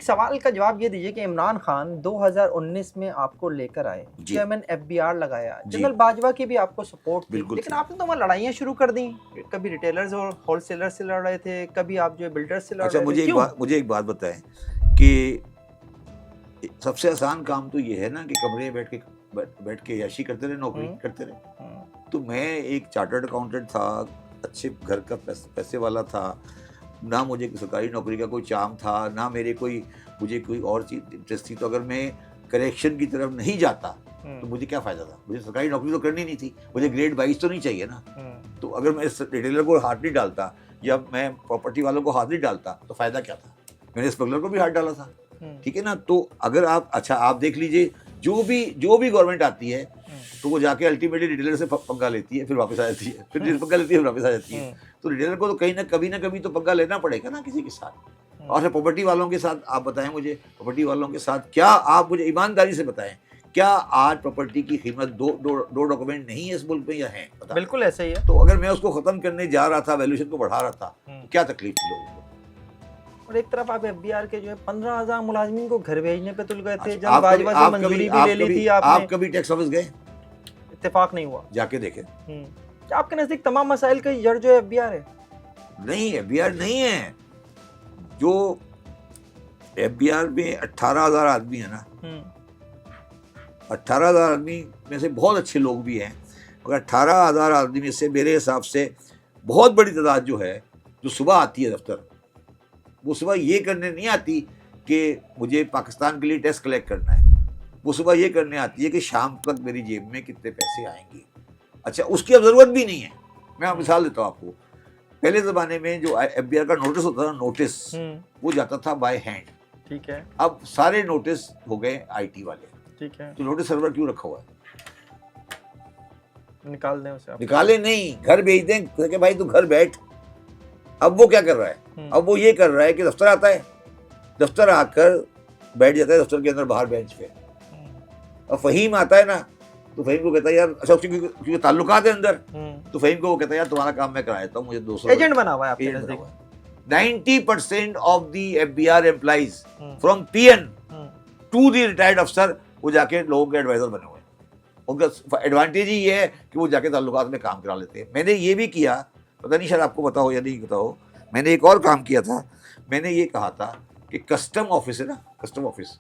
سوال کا جواب یہ دیجیے کہ عمران خان 2019 میں آپ کو لے کر آئے، چیئرمین FBR لگایا، جنرل باجوہ کی بھی آپ کو سپورٹ تھی، لیکن آپ نے تو وہاں لڑائیاں شروع کر دیں، کبھی ریٹیلرز اور ہول سیلر سے لڑ رہے تھے، کبھی آپ جو ہے بلڈر سے لڑ رہے تھے. اچھا مجھے ایک بات بتائیں کہ سب سے آسان کام تو یہ ہے نا کہ کمرے میں بیٹھ کے عیاشی کرتے رہے، نوکری کرتے رہے. تو میں ایک چارٹرڈ اکاؤنٹنٹ تھا، اچھے گھر کا پیسے والا تھا، نہ مجھے سرکاری نوکری کا کوئی چام تھا، نہ مجھے کوئی اور چیز انٹرسٹ تھی. تو اگر میں کریکشن کی طرف نہیں جاتا تو مجھے کیا فائدہ تھا؟ مجھے سرکاری نوکری تو کرنی نہیں تھی، مجھے گریڈ 22 تو نہیں چاہیے نا. تو اگر میں ریٹیلر کو ہاتھ نہیں ڈالتا یا میں پراپرٹی والوں کو ہاتھ نہیں ڈالتا تو فائدہ کیا تھا؟ میں نے اسمگلر کو بھی ہاتھ ڈالا تھا. ٹھیک ہے نا. تو اگر آپ دیکھ لیجئے جو بھی گورنمنٹ آتی ہے تو وہ جا کے الٹیمیٹلی ریٹیلر سے پنگا لیتی ہے، پھر واپس آ جاتی ہے، پھر پنگا لیتی ہے، پھر واپس آ جاتی ہے. تو ریٹیلر کو تو کہیں نہ کبھی تو پنگا لینا پڑے گا نا کسی کے ساتھ. اور پراپرٹی والوں کے ساتھ آپ بتائیں مجھے، پراپرٹی والوں کے ساتھ کیا آپ مجھے ایمانداری سے بتائیں، کیا آج پراپرٹی کی قیمت دو ڈاکومنٹ نہیں ہے اس ملک میں یا ہیں؟ بالکل ایسا ہی ہے. تو اگر میں اس کو ختم کرنے جا رہا تھا، ویلیوشن کو بڑھا رہا تھا، تو کیا تکلیف تھی لوگوں کو؟ اور ایک طرف آپ FBR کے جو ہے 15,000 ملازمین کو گھر بھیجنے پہ تل گئے تھے، جب باجوہ سے منظوری بھی لے لی تھی آپ نے. آپ کبھی ٹیکس آفس گئے؟ اتفاق نہیں ہوا. جا کے دیکھیں. کیا آپ کے نزدیک تمام مسائل کا جڑ جو ہے FBR ہے؟ نہیں، FBR نہیں ہے. جو FBR میں 18,000 آدمی ہیں نا، 18,000 آدمی میں سے بہت اچھے لوگ بھی ہیں، مگر 18,000 آدمی میں سے میرے حساب سے بہت بڑی تعداد جو ہے جو صبح آتی ہے دفتر، وہ صبح یہ کرنے نہیں آتی کہ مجھے پاکستان کے لیے ٹیکس کلیکٹ کرنا ہے. وہ صبح یہ کرنے آتی ہے کہ شام تک میری جیب میں کتنے پیسے آئیں گے. اچھا، اس کی اب ضرورت بھی نہیں ہے. میں مثال دیتا ہوں آپ کو. پہلے زمانے میں جو FBR کا نوٹس ہوتا تھا، نوٹس وہ جاتا تھا بائی ہینڈ. ٹھیک ہے. اب سارے نوٹس ہو گئے IT والے. ٹھیک ہے. تو نوٹس سرور کیوں رکھا ہوا ہے؟ نکال دیں اسے. نکالے نہیں، گھر بھیج دیں کہ بھائی تو گھر بیٹھ. اب وہ کیا کر رہا ہے؟ اب وہ یہ کر رہا ہے کہ دفتر آتا ہے، دفتر آ کر بیٹھ جاتا ہے دفتر کے اندر باہر بینچ پہ. اور فہیم آتا ہے نا، تو فہیم کو کہتا ہے یار، اچھا کیونکہ تعلقات ہیں اندر، تو فہیم کو وہ کہتا ہے یار تمہارا کام میں کرا دیتا ہوں، مجھے 200 ایجنٹ بنا ہوا ہے آپ کے نزدیک. 90% of the FBR employees from PN to the retired افسر وہ جا کے لوگوں کے ایڈوائزر بنے ہوئے ہیں. ان کا ایڈوانٹیج ہی یہ ہے کہ وہ جا کے تعلقات میں کام کرا لیتے ہیں. میں نے یہ بھی کیا، پتہ نہیں شاید آپ کو پتا ہو یا نہیں پتا ہو، میں نے ایک اور کام کیا تھا. میں نے یہ کہا تھا کہ کسٹم آفس ہے نا، کسٹم آفس،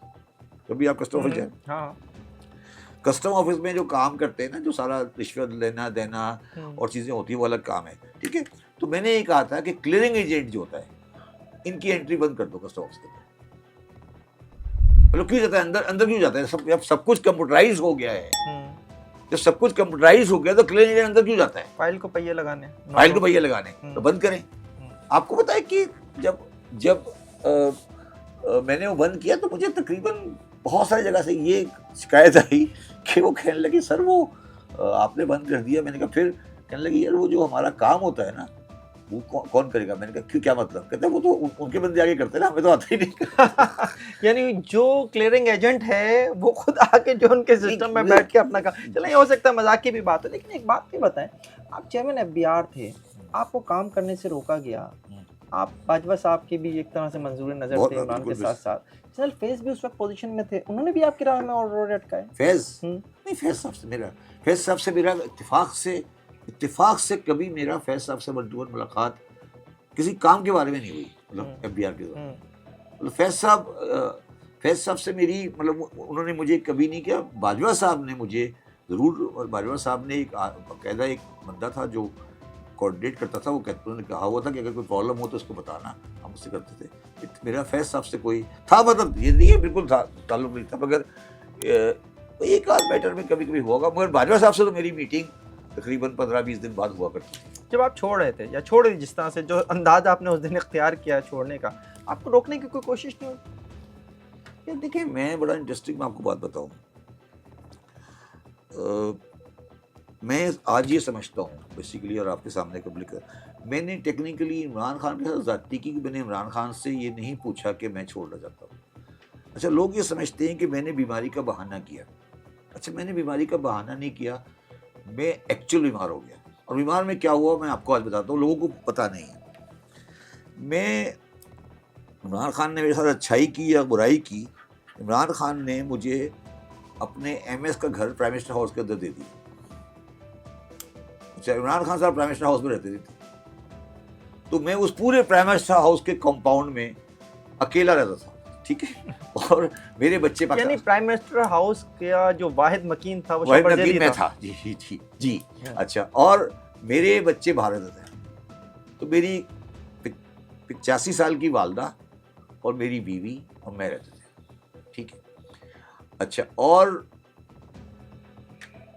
کبھی آپ کسٹم آفس جائیں، کسٹم آفس میں جو کام کرتے ہیں نا، جو سارا رشوت لینا دینا اور چیزیں ہوتی ہیں، وہ الگ کام ہے. ٹھیک ہے. تو میں نے یہ کہا تھا کہ کلیئرنگ ایجنٹ جو ہوتا ہے، ان کی انٹری بند کر دو کسٹم آفس کے اندر. کیوں جاتا ہے اندر کیوں جاتا ہے؟ سب کچھ کمپیوٹرائز ہو گیا ہے. جب سب کچھ کمپیوٹرائز ہو گیا تو کلیئرنگ ایجنٹ اندر کیوں جاتا ہے؟ فائل کو پہیے لگانے. تو بند کریں. آپ کو پتا ہے کہ جب میں نے وہ بند کیا تو مجھے تقریباً بہت ساری جگہ سے یہ شکایت آئی کہ وہ کہنے لگے سر وہ آپ نے بند کر دیا. میں نے کہا پھر کہنے لگے یار وہ جو ہمارا کام ہوتا ہے نا وہ کون کرے گا؟ میں نے کہا کیا مطلب؟ کہتے ہیں وہ تو ان کے بندے آگے کرتے ہیں نا، ہمیں تو آتا ہی نہیں. یعنی جو کلیئرنگ ایجنٹ ہے وہ خود آ کے جو ان کے سسٹم میں بیٹھ کے اپنا کام. چلیں، یہ ہو سکتا ہے مذاق کی بھی بات ہو، لیکن ایک بات بھی بتائیں، آپ چیئرمین FBR تھے، آپ کو کام کرنے سے روکا گیا. آپ باجوہ صاحب کی بھی ایک طرح سے منظور نظر تھے عمران کے ساتھ ساتھ. جنرل فیض بھی اس وقت پوزیشن میں تھے، انہوں نے بھی آپ کے راہ میں اور روڈ اٹکائے. فیض صاحب سے میرا اتفاق سے کبھی میرا فیض صاحب سے ملاقات کسی کام کے بارے میں نہیں ہوئی. مطلب FBR کے مطلب فیض صاحب سے میری مطلب انہوں نے مجھے کبھی نہیں کیا. باجوہ صاحب نے مجھے ضرور، اور باجوہ صاحب نے ایک باقاعدہ ایک بندہ تھا جو کوآرڈینیٹ کرتا تھا، انہوں نے کہا ہوا تھا کہ اگر کوئی پرابلم ہو تو اس کو بتانا، ہم اس سے کرتے تھے. میرا فیض صاحب سے کوئی تھا مطلب یہ نہیں ہے بالکل تھا تعلق نہیں تھا، مگر ایک آدھ میٹر میں کبھی کبھی ہوا گا. مگر باجوہ صاحب سے تو میری میٹنگ تقریباً 15-20 دن بعد ہوا کرتی تھی. جب آپ چھوڑ رہے تھے یا چھوڑ رہے جس طرح سے جو انداز آپ نے اس دن اختیار کیا چھوڑنے کا، آپ کو روکنے کی کوئی کوشش نہیں ہوتی؟ دیکھیں میں بڑا انٹرسٹنگ میں آپ کو بات بتاؤں، میں آج یہ سمجھتا ہوں بیسیکلی، اور آپ کے سامنے پبلک میں نے ٹیکنیکلی عمران خان کے ساتھ زیادتی کی کہ میں نے عمران خان سے یہ نہیں پوچھا کہ میں چھوڑنا چاہتا ہوں. اچھا، لوگ یہ سمجھتے ہیں کہ میں نے بیماری کا بہانہ کیا. اچھا، میں نے بیماری کا بہانہ نہیں کیا، میں ایکچوئل بیمار ہو گیا. اور بیمار میں کیا ہوا میں آپ کو آج بتاتا ہوں، لوگوں کو پتہ نہیں ہے. میں عمران خان نے میرے ساتھ اچھائی کی یا برائی کی، عمران خان نے مجھے اپنے ایم ایس کا گھر پرائم منسٹر ہاؤس کے اندر دے دیا. اچھا، عمران خان صاحب پرائم منسٹر ہاؤس میں رہتے تھے، تو میں اس پورے پرائم منسٹر ہاؤس کے کمپاؤنڈ میں اکیلا رہتا تھا، ٹھیک ہے، اور میرے بچے یعنی پرائم منسٹر ہاؤس کا جو واحد مکین تھا وہ واحد شوکت مکین زیدی میں تھا. تھا. جی جی جی جی. اچھا، اور میرے بچے باہر رہتے تھے. تو میری 85 سال کی والدہ اور میری بیوی اور میں رہتے تھے، ٹھیک ہے. اچھا، اور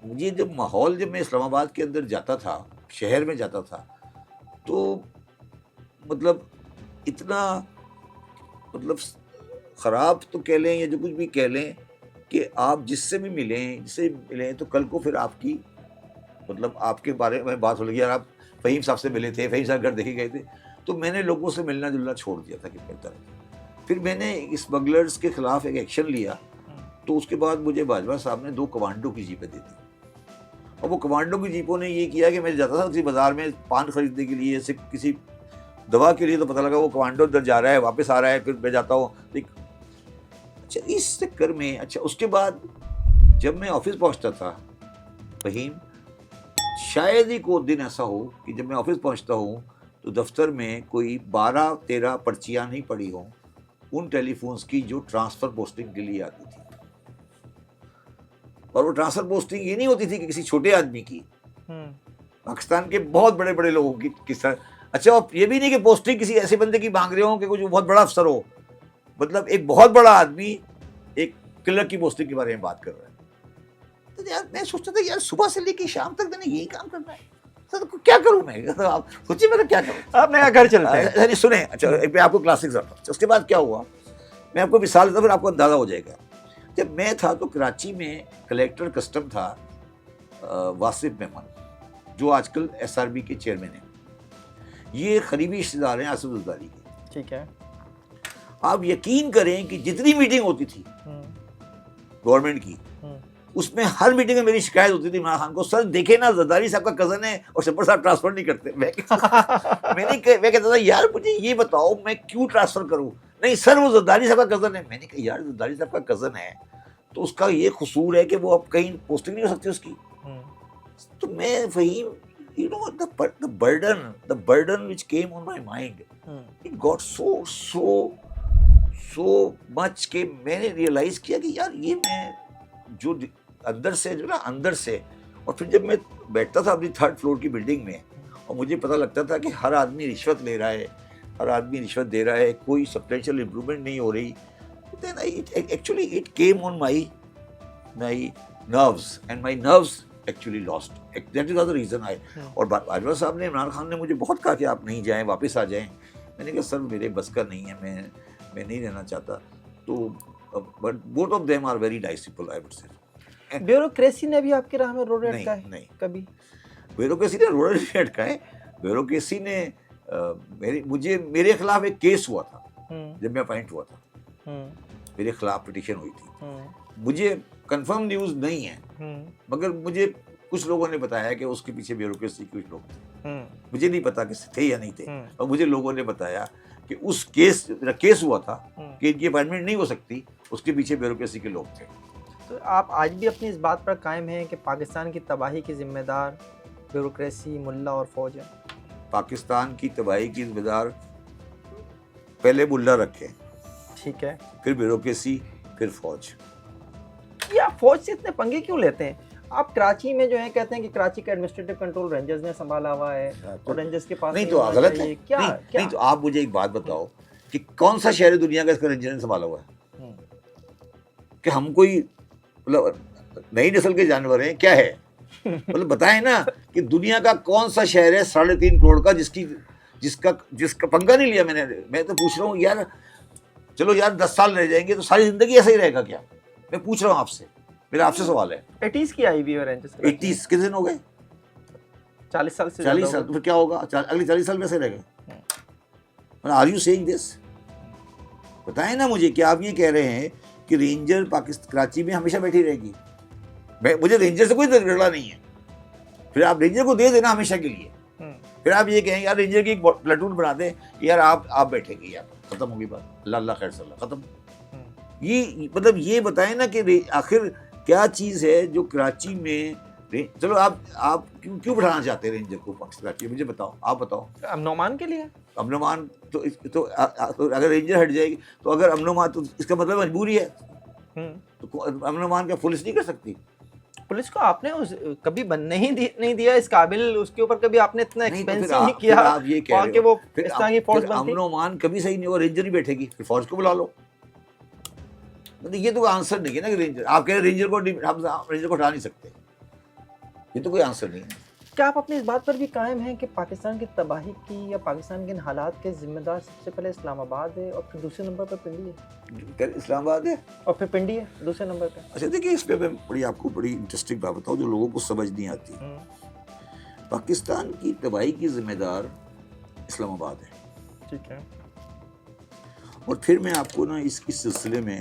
مجھے جب میں اسلام آباد کے اندر جاتا تھا، شہر میں جاتا تھا، تو مطلب اتنا مطلب خراب تو کہہ لیں یا جو کچھ بھی کہہ لیں کہ آپ جس سے بھی ملیں تو کل کو پھر آپ کی مطلب آپ کے بارے میں بات ہو لگی. یار آپ فہیم صاحب سے ملے تھے، فہیم صاحب گھر دیکھے گئے تھے. تو میں نے لوگوں سے ملنا جلنا چھوڑ دیا تھا کہ بہتر ہے. پھر میں نے اسمگلرز کے خلاف ایک ایکشن لیا. تو اس کے بعد مجھے باجوہ صاحب نے 2 کمانڈو کی جیپیں دے دی، اور وہ کمانڈو کی جیپوں نے یہ کیا کہ میں جاتا تھا کسی بازار میں پان خریدنے کے لیے، کسی دوا کے لیے، تو پتہ لگا وہ کمانڈو ادھر جا رہا ہے، واپس آ رہا ہے، پھر میں جاتا ہوں. اچھا، اس چکر میں اچھا اس کے بعد جب میں آفس پہنچتا تھا فہیم، شاید ہی کوئی دن ایسا ہو کہ جب میں آفس پہنچتا ہوں تو دفتر میں کوئی 12-13 پرچیاں نہیں پڑی ہوں ان ٹیلی فونز کی جو ٹرانسفر پوسٹنگ کے لیے آتی تھی. اور وہ ٹرانسفر پوسٹنگ یہ نہیں ہوتی تھی کہ کسی چھوٹے آدمی کی، پاکستان کے بہت بڑے بڑے لوگوں کی کس طرح. اچھا، یہ بھی نہیں کہ پوسٹنگ کسی ایسے بندے کی مانگ رہے ہوں کہ کوئی بہت بڑا افسر ہو، مطلب ایک بہت بڑا آدمی ایک کلرک کی پوسٹنگ کے بارے میں بات کر رہا ہے. تو یار میں سوچتا تھا یار صبح سے لے کے شام تک میں نے یہی کام کرنا ہے، تو کیا کروں میں؟ آپ سوچیے میں کیا کروں. آپ نے کہا گھر چلتے ہیں. سنیں، اچھا میں آپ کو کلاسک سمجھتا ہوں. اس کے بعد کیا ہوا، میں آپ کو مثال دیتا ہوں، پھر آپ کو اندازہ ہو جائے گا. جب میں تھا تو کراچی میں کلیکٹر کسٹم تھا واصف مہمان، جو آج کل ایس آر بی کے چیئرمین ہیں. یہ قریبی رشتے دار ہیں آصف زرداری کے. ٹھیک ہے. آپ یقین کریں کہ جتنی میٹنگ ہوتی تھی گورنمنٹ کی، اس میں ہر میٹنگ میں میری شکایت ہوتی تھی عمران خان کو، سر دیکھیں نا زرداری صاحب کا کزن ہے اور شبر صاحب ٹرانسفر نہیں کرتے. میں کہتا تھا یار مجھے یہ بتاؤ میں کیوں ٹرانسفر کروں. نہیں سر وہ زرداری صاحب کا کزن ہے. میں نے کہا یار زرداری صاحب کا کزن ہے تو اس کا یہ قصور ہے کہ وہ اب کہیں پوسٹنگ نہیں ہو سکتی اس کی. تو میں Fahim you know the burden which came on my mind, it got so much کہ میں نے ریئلائز کیا کہ یار یہ میں جو اندر سے اور پھر جب میں بیٹھتا تھا اپنی 3rd فلور کی بلڈنگ میں اور مجھے پتہ لگتا تھا کہ ہر آدمی رشوت لے رہا ہے، ہر آدمی رشوت دے رہا ہے، کوئی سبسٹینشیل امپرومنٹ نہیں ہو رہی. then actually it came on my nerves and my nerves actually lost. That is the reason اور باجوہ صاحب نے، عمران خان نے مجھے بہت کہا کہ آپ نہیں جائیں، واپس آ جائیں. میں نے کہا سر میرے بس کا نہیں ہے، میں نہیں رہنا چاہتا. تو but both of them are very nice people, I would say. Bureaucracy نے بھی آپ کی راہ میں روڑے اٹکائے؟ نہیں کبھی بیوروکریسی نے روڑے نہیں اٹکائے. بیوروکریسی نے میرے خلاف ایک کیس ہوا تھا جب میں اپائنٹ ہوا تھا، میرے خلاف پٹیشن ہوئی تھی. مجھے کنفرم نیوز نہیں ہے مگر مجھے کچھ لوگوں نے بتایا کہ اس کے پیچھے بیوروکریسی کچھ لوگ تھے. مجھے نہیں پتا کہ تھے یا نہیں تھے، اور مجھے لوگوں نے بتایا کہ اس کیس ہوا تھا کہ ان کی اپائنٹمنٹ نہیں ہو سکتی، اس کے پیچھے بیوروکریسی کے لوگ تھے. تو آپ آج بھی اپنی اس بات پر قائم ہیں کہ پاکستان کی تباہی کی ذمہ دار بیوروکریسی، ملا اور فوج ہے؟ پاکستان کی تباہی کی ذمہ دار پہلے ملا رکھے، ٹھیک ہے، پھر بیوروکریسی، پھر فوج. یہ آپ فوج سے اتنے پنگے کیوں لیتے ہیں؟ آپ کراچی میں جو ہے کہتے ہیں کہ کراچی کا ایڈمنسٹریٹو کنٹرول رینجرز نے سنبھالا ہوا ہے اور رینجرز کے پاس نہیں تو غلط ہے. نہیں تو آپ مجھے ایک بات بتاؤ کہ کون سا شہر دنیا کا اس کا رینجر نے سنبھالا ہوا ہے؟ کہ ہم کوئی مطلب نئی نسل کے جانور ہیں کیا ہے؟ مطلب بتائیں نا کہ دنیا کا کون سا شہر ہے 3.5 کروڑ کا جس کا پنگا نہیں لیا میں نے. میں تو پوچھ رہا ہوں یار، چلو یار 10 سال رہ جائیں گے تو ساری زندگی ایسا ہی رہے گا کیا؟ میں پوچھ رہا ہوں آپ سے، میرا آپ سے سوال ہے. 80s کی آئی ہوئی ہے رینجرز. 80s کتنے دن ہو گئے؟ 40 سال سے. 40 سال. تو پھر کیا ہوگا اگلے 40 سال ویسے رہ گئے؟ آر یو سیئنگ دس؟ بتائیں نا مجھے کہ آپ یہ کہہ رہے ہیں کہ رینجر کراچی میں ہمیشہ بیٹھی رہے گی؟ مجھے رینجر سے کوئی جھگڑا نہیں ہے. پھر آپ رینجر کو دے دینا ہمیشہ کے لیے. پھر آپ یہ کہیں یار رینجر کی ایک پلاٹون بنا دیں کہ یار آپ بیٹھے گی، ختم ہو گئی بات, اللہ اللہ خیر صلی اللہ, ختم. یہ مطلب یہ بتائیں نا کہ آخر کیا چیز ہے جو کراچی میں, چلو آپ کیوں بٹھانا چاہتے ہیں رینجر کو کراچی, مجھے بتاؤ, آپ بتاؤ. امن و امان کے لیے. امن و امان تو اگر رینجر ہٹ جائے گی تو اگر امن و امان, تو اس کا مطلب مجبوری ہے, تو امن و امان کا پولیس نہیں کر سکتی. پولیس کو آپ نے کبھی نہیں دیا اس قابل, اس کے اوپر کبھی آپ نے اتنا ایکسپینسو نہیں کیا. آپ یہ کہہ رہے کہ ہو وہ اس طرح کی فورس بنتی. امن و امان کبھی صحیح نہیں ہوگا, رینجر ہی بیٹھے گی, پھر فوج کو بلا لو. یہ تو کوئی آنسر نہیں ہے نا کہ رینجر, آپ کہہ رہے رینجر کو رینجر کو اٹھا نہیں سکتے, یہ تو کوئی آنسر نہیں ہے. کیا آپ اپنی اس بات پر بھی قائم ہیں کہ پاکستان کی تباہی کی یا پاکستان کے ان حالات کے ذمہ دار سب سے پہلے اسلام آباد ہے اور پھر دوسرے نمبر پر پنڈی ہے؟ اسلام آباد ہے اور پھر پنڈی ہے دوسرے نمبر پہ. اچھا دیکھیے, اس پہ میں آپ کو بڑی انٹرسٹنگ بات بتاؤں جو لوگوں کو سمجھ نہیں آتی. پاکستان کی تباہی کی ذمہ دار اسلام آباد ہے. ٹھیک ہے. اور پھر میں آپ کو نا اس سلسلے میں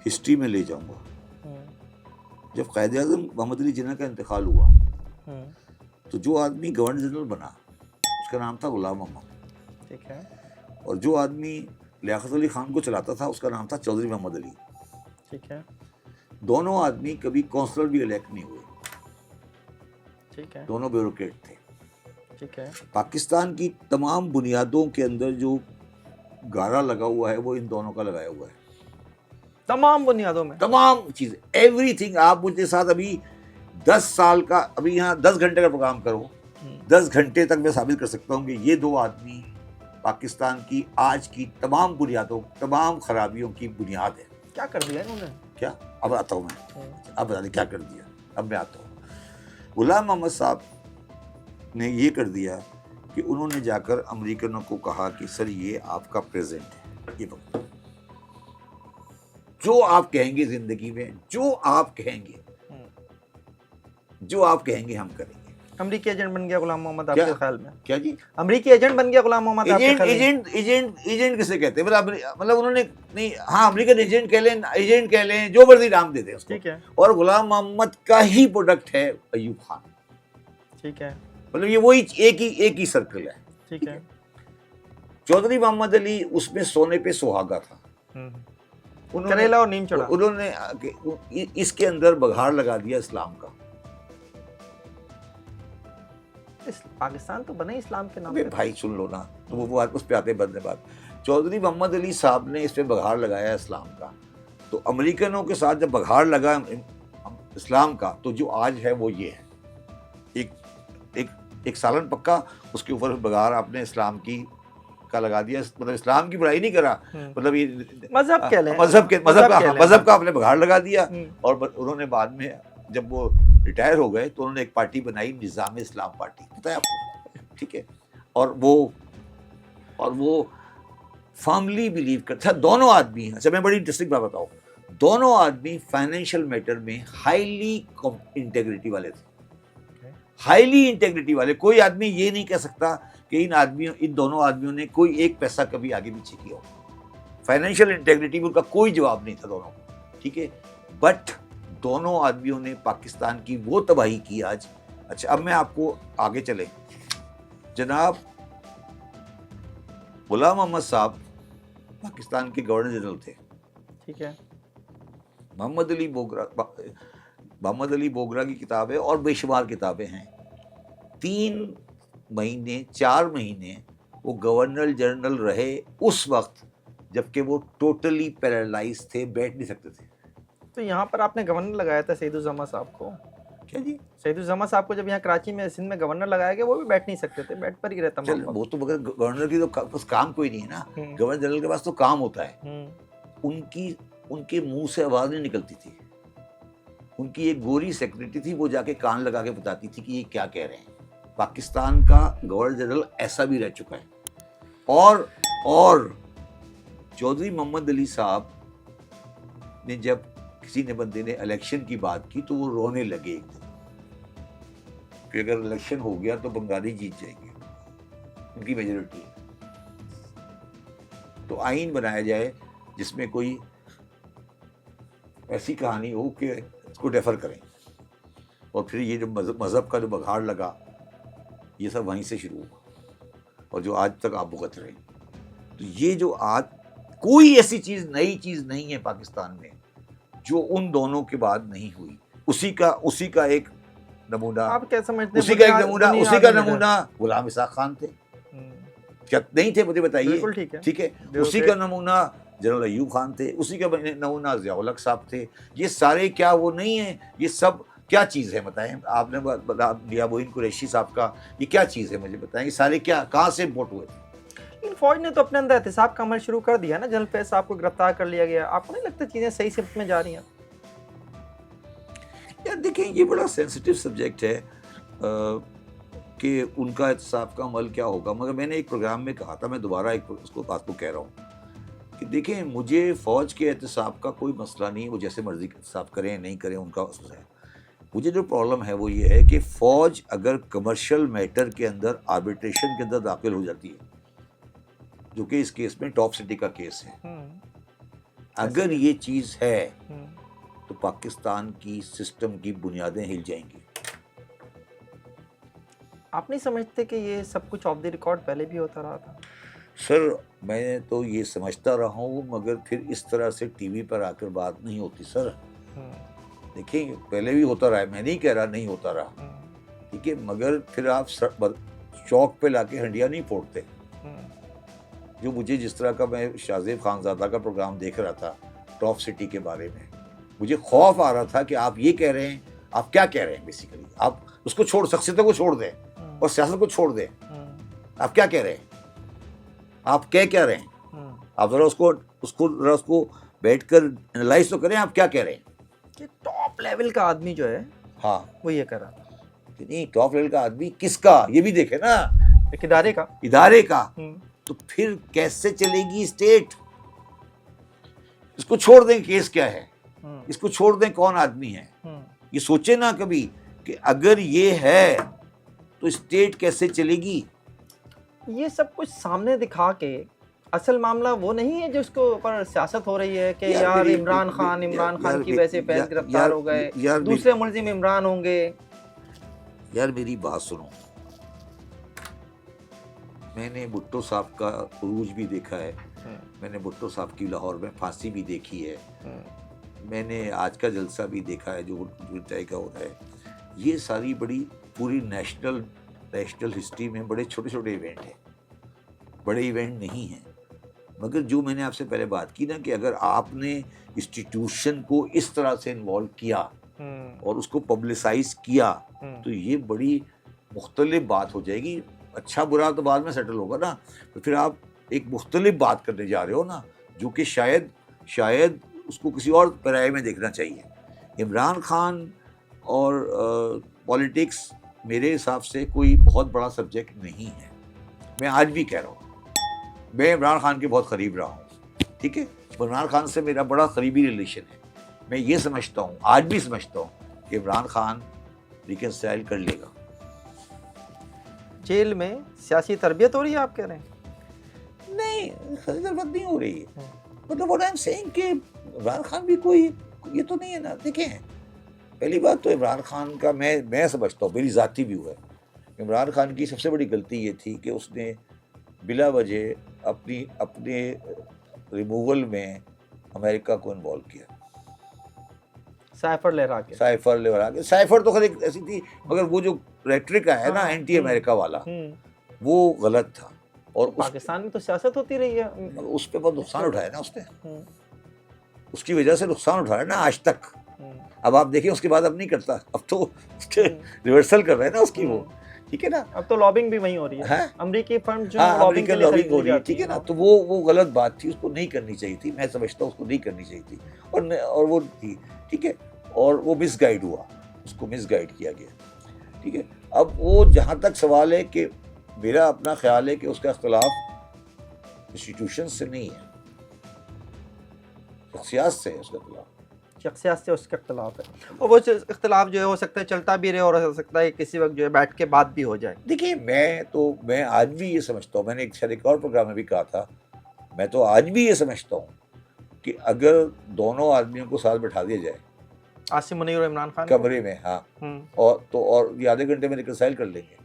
ہسٹری میں لے جاؤں گا. جب قائد اعظم محمد علی جناح کا انتقال ہوا تو جو آدمی گورنر جنرل بنا اس کا نام تھا غلام محمد. ٹھیک ہے. اور جو آدمی لیاقت علی خان کو چلاتا تھا اس کا نام تھا چودھری محمد علی. ٹھیک ہے. دونوں آدمی کبھی کونسلر بھی الیکٹ نہیں ہوئے. ٹھیک ہے. دونوں بیوروکریٹ تھے. ٹھیک ہے. پاکستان کی تمام بنیادوں کے اندر جو گارا لگا ہوا ہے وہ ان دونوں کا لگایا ہوا ہے. تمام بنیادوں میں تمام چیزیں, ایوری تھنگ. آپ مجھے ساتھ ابھی 10 سال کا, ابھی یہاں 10 گھنٹے کا پروگرام کرو, 10 گھنٹے تک میں ثابت کر سکتا ہوں کہ یہ دو آدمی پاکستان کی آج کی تمام بنیادوں, تمام خرابیوں کی بنیاد ہے. کیا کر دیا انہوں نے؟ کیا, اب آتا ہوں میں, اب بتا دیں کیا کر دیا. اب میں آتا ہوں. غلام محمد صاحب نے یہ کر دیا کہ انہوں نے جا کر امریکنوں کو کہا کہ سر یہ آپ کا پریزنٹ ہے, یہ وقت جو آپ کہیں گے زندگی میں, جو آپ کہیں گے, جو آپ کہیں گے ہم کریں گے. امریکی ایجنٹ بن گیا غلام محمد آپ کے خیال میں؟ کیا جی, امریکی ایجنٹ بن گیا غلام محمد آپ کے خیال میں؟ ایجنٹ کسے کہتے ہیں؟ مطلب انہوں نے نہیں, ہاں امریکن ایجنٹ کہہ لیں, جو مرضی نام دے دیں اس کو. ٹھیک ہے. اور غلام محمد کا ہی پروڈکٹ ہے ایوب خان. ٹھیک ہے. مطلب یہ وہی ایک ہی سرکل ہے. ٹھیک ہے. چودھری محمد علی اس میں سونے پہ سہاگا تھا. کریلا اور نیم چڑھا. انہوں نے اس کے اندر بگھاڑ لگا دیا اسلام کا. پاکستان تو بنا اسلام کے نام پہ. بھائی سن لو نا, تو وہ اس پہ آتے بندے بات. چودھری محمد علی صاحب نے اس پہ بگھاڑ لگایا اسلام کا, تو امریکنوں کے ساتھ جب بگھاڑ لگا اسلام کا, تو جو آج ہے وہ یہ ہے, ایک سالن پکا, اس کے اوپر بگھاڑ آپ نے اسلام کی کا لگا دیا. مطلب اسلام کی برائی نہیں کرا, مطلب یہ مذہب کہہ لیں, مذہب کا آپ نے بگھاڑ لگا دیا. اور انہوں نے بعد میں جب وہ ریٹائر ہو گئے تو انہوں نے ایک پارٹی بنائی, نظام اسلام پارٹی, پتہ ہے آپ کو, ٹھیک ہے. اور وہ فارملی بلیو کرتا. دونوں آدمی, اچھا میں بڑی انٹرسٹنگ بات بتاؤں, دونوں آدمی فائنینشیل میٹر میں ہائیلی انٹیگریٹی والے تھے. ہائیلی انٹیگریٹی والے. کوئی آدمی یہ نہیں کہہ سکتا کہ ان دونوں آدمیوں نے کوئی ایک پیسہ کبھی آگے پیچھے کیا ہو. فائنینشیل انٹیگریٹی میں ان کا کوئی جواب نہیں تھا دونوں کو, ٹھیک ہے. بٹ دونوں آدمیوں نے پاکستان کی وہ تباہی کی آج. اچھا اب میں آپ کو آگے چلیں. جناب غلام محمد صاحب پاکستان کے گورنر جنرل تھے. ٹھیک ہے. محمد علی بوگرا کی کتاب ہے اور بے شمار کتابیں ہیں. 4 مہینے وہ گورنر جنرل رہے اس وقت جبکہ وہ ٹوٹلی پیرالائز تھے, بیٹھ نہیں سکتے تھے. تو یہاں پر آپ نے گورنر لگایا تھا سعید الزماں صاحب کو. کیا جی؟ سعید الزماں صاحب کو جب یہاں کراچی میں سندھ میں گورنر لگایا گیا, وہ بھی بیٹھ نہیں سکتے تھے, بیٹھ پر ہی رہتا. وہ تو بغیر گورنر کی تو بس کام کوئی نہیں ہے نا. گورنر جنرل کے پاس تو کام ہوتا ہے. ان کے منہ سے آواز نہیں نکلتی تھی. ان کی ایک گوری سیکرٹری تھی, وہ جا کے کان لگا کے بتاتی تھی کہ یہ کیا کہہ رہے ہیں. پاکستان کا گورنر جنرل ایسا بھی رہ چکا ہے. اور چودھری محمد علی صاحب نے جب کسی نے بندے نے الیکشن کی بات کی تو وہ رونے لگے ایک دن کہ اگر الیکشن ہو گیا تو بنگالی جیت جائیں گے, ان کی میجورٹی ہے, تو آئین بنایا جائے جس میں کوئی ایسی کہانی ہو کہ اس کو ڈیفر کریں. اور پھر یہ جو مذہب کا جو بگھاڑ لگا, یہ سب وہیں سے شروع ہوا اور جو آج تک آپ بھگت رہے ہیں. تو یہ جو آج کوئی ایسی چیز نئی چیز نہیں ہے پاکستان میں جو ان دونوں کے بعد نہیں ہوئی. اسی کا ایک نمونہ آپ کیا سمجھتے ہیں اسی کا نمونہ غلام اسحاق خان تھے. کیا نہیں تھے مجھے بتائیے. بالکل ٹھیک ہے. اسی کا نمونہ جنرل ایوب خان تھے. اسی کا نمونہ ضیاء الحق صاحب تھے. یہ سارے کیا وہ نہیں ہیں؟ یہ سب کیا چیز ہے بتائیں. آپ نے دیا معین قریشی صاحب کا یہ کیا چیز ہے مجھے بتائیں. یہ سارے کیا کہاں سے امپورٹ ہوئے تھے؟ فوج نے تو اپنے اندر احتساب کا عمل شروع کر دیا نا. جنرل فیض صاحب کو گرفتار کر لیا گیا. آپ کو نہیں لگتا چیزیں صحیح سمت میں جا رہی ہیں؟ یار دیکھیں یہ بڑا سینسیٹیو سبجیکٹ ہے کہ ان کا احتساب کا عمل کیا ہوگا. مگر میں نے ایک پروگرام میں کہا تھا, میں دوبارہ اس کو بات کو کہہ رہا ہوں کہ دیکھیں مجھے فوج کے احتساب کا کوئی مسئلہ نہیں. وہ جیسے مرضی احتساب کریں نہیں کریں ان کا مسئلہ ہے. مجھے جو پرابلم ہے وہ یہ ہے کہ فوج اگر کمرشل میٹر کے اندر آربیٹریشن کے اندر داخل ہو جاتی ہے, جو کہ اس کیس میں ٹاپ سٹی کا کیس ہے, اگر یہ چیز ہے تو پاکستان کی سسٹم کی بنیادیں ہل جائیں گی. آپ نہیں سمجھتے کہ یہ سب کچھ آف دی ریکارڈ پہلے بھی ہوتا رہا تھا؟ سر میں تو یہ سمجھتا رہا ہوں, مگر پھر اس طرح سے ٹی وی پر آ کر بات نہیں ہوتی سر. دیکھیں پہلے بھی ہوتا رہا ہے, میں نہیں کہہ رہا نہیں ہوتا رہا, ٹھیک ہے, مگر پھر آپ چوک پہ لا کے ہنڈیا نہیں پھوڑتے. جو مجھے جس طرح کا میں شاہزیب خانزادہ کا پروگرام دیکھ رہا تھا ٹاپ سٹی کے بارے میں, مجھے خوف آ رہا تھا کہ آپ یہ کہہ رہے ہیں, آپ کیا کہہ رہے ہیں بیسیکلی. آپ اس کو شخصیتوں کو چھوڑ دیں اور سیاست کو چھوڑ دیں. آپ کیا کہہ رہے ہیں, آپ کیا رہے ہیں, آپ ذرا اس کو بیٹھ کر انالائز تو کریں. آپ کیا کہہ رہے ہیں کہ ٹاپ لیول کا آدمی جو ہے ہاں وہ یہ کرا نہیں. ٹاپ لیول کا آدمی کس کا, یہ بھی دیکھیں نا, ایک ادارے کا. تو پھر کیسے چلے گی اسٹیٹ؟ اس کو چھوڑ دیں کیس کیا ہے, اس کو چھوڑ دیں کون آدمی ہے. یہ سوچے نا کبھی کہ اگر یہ ہے تو اسٹیٹ کیسے چلے گی. یہ سب کچھ سامنے دکھا کے اصل معاملہ وہ نہیں ہے جس کو اوپر سیاست ہو رہی ہے کہ یار عمران خان کی وجہ سے فیض گرفتار ہو گئے, دوسرے ملزم عمران ہوں گے. یار میری بات سنو, میں نے بھٹو صاحب کا عروج بھی دیکھا ہے, میں نے بھٹو صاحب کی لاہور میں پھانسی بھی دیکھی ہے, میں نے آج کا جلسہ بھی دیکھا ہے جو طے کا ہو رہا ہے. یہ ساری بڑی پوری نیشنل ہسٹری میں بڑے چھوٹے چھوٹے ایونٹ ہیں, بڑے ایونٹ نہیں ہیں. مگر جو میں نے آپ سے پہلے بات کی نا کہ اگر آپ نے انسٹیٹیوشن کو اس طرح سے انوالو کیا اور اس کو پبلسائز کیا تو یہ بڑی مختلف بات ہو جائے گی. اچھا برا تو بعد میں سیٹل ہوگا نا, تو پھر آپ ایک مختلف بات کرنے جا رہے ہو نا, جو کہ شاید اس کو کسی اور پیرائے میں دیکھنا چاہیے. عمران خان اور پولیٹکس میرے حساب سے کوئی بہت بڑا سبجیکٹ نہیں ہے. میں آج بھی کہہ رہا ہوں, میں عمران خان کے بہت قریب رہا ہوں, ٹھیک ہے, عمران خان سے میرا بڑا قریبی ریلیشن ہے. میں یہ سمجھتا ہوں, آج بھی سمجھتا ہوں کہ عمران خان ریکنسائل کر لے گا. جیل میں سیاسی تربیت ہو رہی ہے آپ کہہ رہے ہیں؟ نہیں ضرورت نہیں ہو رہی ہے. مطلب what I'm saying کہ عمران خان بھی کوئی یہ تو نہیں ہے نا. دیکھیں پہلی بات تو عمران خان کا میں سمجھتا ہوں, میری ذاتی ویو ہے, عمران خان کی سب سے بڑی غلطی یہ تھی کہ اس نے بلا وجہ اپنے ریموول میں امریکہ کو انوالو کیا. سائفر لہرا کے سائفر تو خیر ایک ایسی تھی, مگر وہ جو ریٹرک ہے نا اینٹی امریکہ والا وہ غلط تھا. اور پاکستان میں تو سیاست ہوتی رہی ہے, اس پہ بہت نقصان اٹھایا نا اس نے, اس کی وجہ سے نقصان اٹھایا نا آج تک. اب آپ دیکھیں اس کے بعد اب نہیں کرتا, اب تو ریورسل کر رہے ہیں نا اس کی وہ, ٹھیک ہے نا. اب تو لابنگ بھی وہیں ہو رہی ہے, امریکی فرم جو امریکن لابنگ ہو رہی ہے, ٹھیک ہے نا. تو وہ غلط بات تھی, اس کو نہیں کرنی چاہیے تھی. میں سمجھتا ہوں اس کو نہیں کرنی چاہیے تھی, اور وہ تھی, ٹھیک ہے, اور وہ مس گائیڈ ہوا, اس کو مس گائیڈ کیا گیا, ٹھیک ہے. اب وہ جہاں تک سوال ہے کہ میرا اپنا خیال ہے کہ اس کا اختلاف انسٹیٹیوشن سے نہیں ہے, شخصیات سے ہے اس کا اختلاف. شخصیات سے اس کا اختلاف ہے, اور وہ اختلاف جو ہے ہو سکتا ہے چلتا بھی رہے اور ہو سکتا ہے کسی وقت جو ہے بیٹھ کے بات بھی ہو جائے. دیکھیے میں آج بھی یہ سمجھتا ہوں, میں نے ایک اور پروگرام میں بھی کہا تھا, میں تو آج بھی یہ سمجھتا ہوں کہ اگر دونوں آدمیوں کو ساتھ بٹھا دیا جائے, عاصم منیر اور عمران خان کمرے میں, ہاں, اور یہ آدھے گھنٹے میں ریکنسائل کر لیں گے.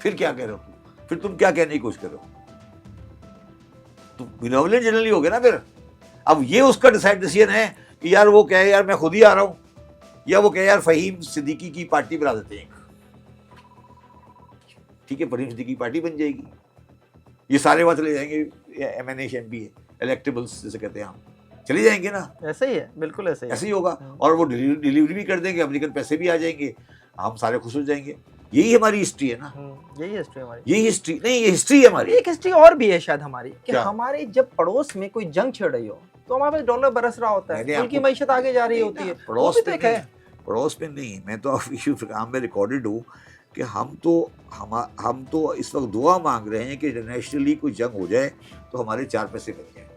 پھر کیا کہہ رہے ہو پھر تم کیا کہنے کی کوشش کر رہے ہو؟ تو بینولنٹ جنرلی ہو گیا نا پھر. اب یہ اس کا ڈیسیژن ہے کہ یار وہ کہے یار میں خود ہی آ رہا ہوں, یا وہ کہے یار فہیم صدیقی کی پارٹی بنا دیتے ہیں, ٹھیک ہے فہیم صدیقی کی پارٹی بن جائے گی, یہ سارے وہاں چلے جائیں گے, M N A M P electables جیسے کہتے ہیں ہم, چلے جائیں گے نا. ایسا ہی ہے, بالکل ایسا ہی ایسے ہی ہوگا, اور وہ ڈیلیوری بھی کر دیں گے, امریکن پیسے بھی آ جائیں گے, ہم سارے خوش ہو جائیں گے. یہی ہماری ہسٹری ہے نا, یہی ہسٹری ہماری. یہی ہسٹری نہیں, یہ ہسٹری ہے ہماری. ایک ہسٹری اور بھی ہے شاید ہماری کہ کیا؟ ہمارے جب پڑوس میں کوئی جنگ چھڑ رہی ہو تو ہمارے پاس ڈالر برس رہا ہوتا ہے, ملک کی معیشت آگے جا رہی ہوتی ہے, وہ بھی تو ایک ہے. پڑوس میں نہیں, میں تو ایشو فکام میں ریکارڈڈ ہوں کہ ہم تو اس وقت دعا مانگ رہے ہیں کہ انٹرنیشنلی کوئی جنگ ہو جائے تو ہمارے 4 پیسے بن جائیں,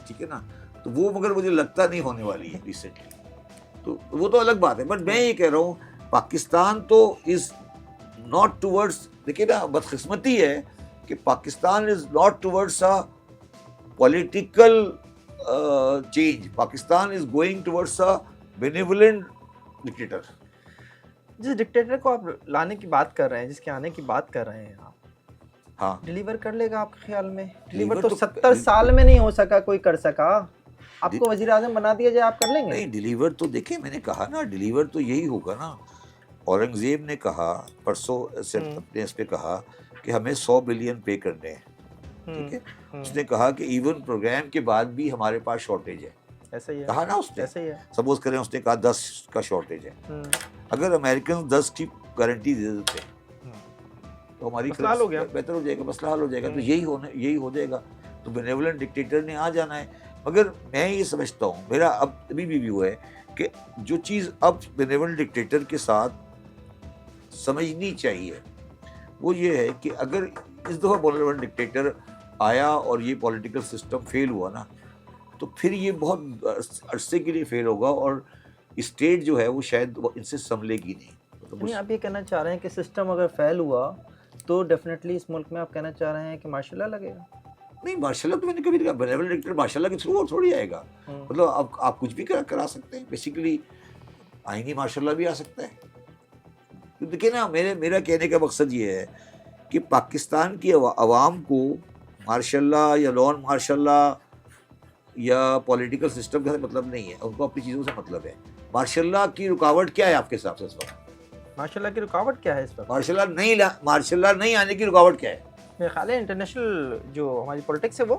ٹھیک ہے نا. تو وہ مگر مجھے لگتا نہیں ہونے والی ہے ریسنٹلی, تو وہ تو الگ بات ہے. بٹ میں یہ کہہ رہا ہوں پاکستان تو از ناٹ ٹورڈس, دیکھیے نا بدقسمتی ہے کہ Pakistan is not towards a political change, Pakistan is going towards a benevolent dictator. جس ڈکٹیٹر کو آپ لانے کی بات کر رہے ہیں, جس کے آنے کی بات کر رہے ہیں آپ, ہاں ڈیلیور کر لے گا آپ کے خیال میں؟ ڈیلیور تو 70 سال میں نہیں ہو سکا کوئی کر سکا. آپ کو وزیر اعظم بنا دیا جائے, آپ کر لیں گے؟ نہیں, ڈیلیور تو دیکھیں میں نے کہا نا, ڈیلیور تو یہی ہوگا نا. اورنگزیب نے کہا پرسوں اپنے اس پہ کہا کہ ہمیں 100 بلین پے کرنے ہیں, ٹھیک ہے. اس نے کہا کہ ایون پروگرام کے بعد بھی ہمارے پاس شارٹیج ہے, ایسا ہی ہے, کہا نا اس نے. ایسا ہی ہے. سپوز کریں اس نے کہا 10 کا شارٹیج ہے, اگر امریکن 10 کی گارنٹی دے دیتے تو ہماری بہتر ہو جائے گا, مسئلہ حل ہو جائے گا. تو یہی ہو جائے گا. تو بینیولنٹ ڈکٹیٹر نے آ جانا ہے. مگر میں یہ سمجھتا ہوں, میرا اب ابھی بھی وہ ہے کہ جو چیز اب بینیولنٹ ڈکٹیٹر کے ساتھ سمجھنی چاہیے وہ یہ ہے کہ اگر اس دفعہ بینیولنٹ ڈکٹیٹر آیا اور یہ پولیٹیکل سسٹم فیل ہوا نا, تو پھر یہ بہت عرصے کے لیے فیل ہوگا, اور اسٹیٹ جو ہے وہ شاید ان سے سنبھلے گی نہیں. نہیں, آپ یہ کہنا چاہ رہے ہیں کہ سسٹم اگر فیل ہوا تو ڈیفینیٹلی اس ملک میں آپ کہنا چاہ رہے ہیں کہ ماشاء اللہ لگے گا؟ نہیں, ماشاء اللہ تو میں نے کبھی کہا بینیولنٹ ڈکٹیٹر ماشاء اللہ کے تھرو تھوڑی آئے گا. مطلب اب آپ کچھ بھی کرا سکتے ہیں, بیسیکلی آئینی ماشاء اللہ بھی آ سکتا ہے. دیکھیں نا, میرا کہنے کا مقصد یہ ہے کہ پاکستان کی عوام کو ماشاء اللہ یا نان ماشاء اللہ یا پولیٹیکل سسٹم کا مطلب نہیں ہے, ان کو اپنی چیزوں سے مطلب ہے. ماشاء اللہ کی رکاوٹ کیا ہے آپ کے حساب سے اس وقت؟ ماشاء اللہ کی رکاوٹ کیا ہے اس وقت؟ ماشاء اللہ نہیں آنے کی رکاوٹ کیا ہے؟ میرے خیال ہے انٹرنیشنل جو ہماری پولیٹکس ہے, وہ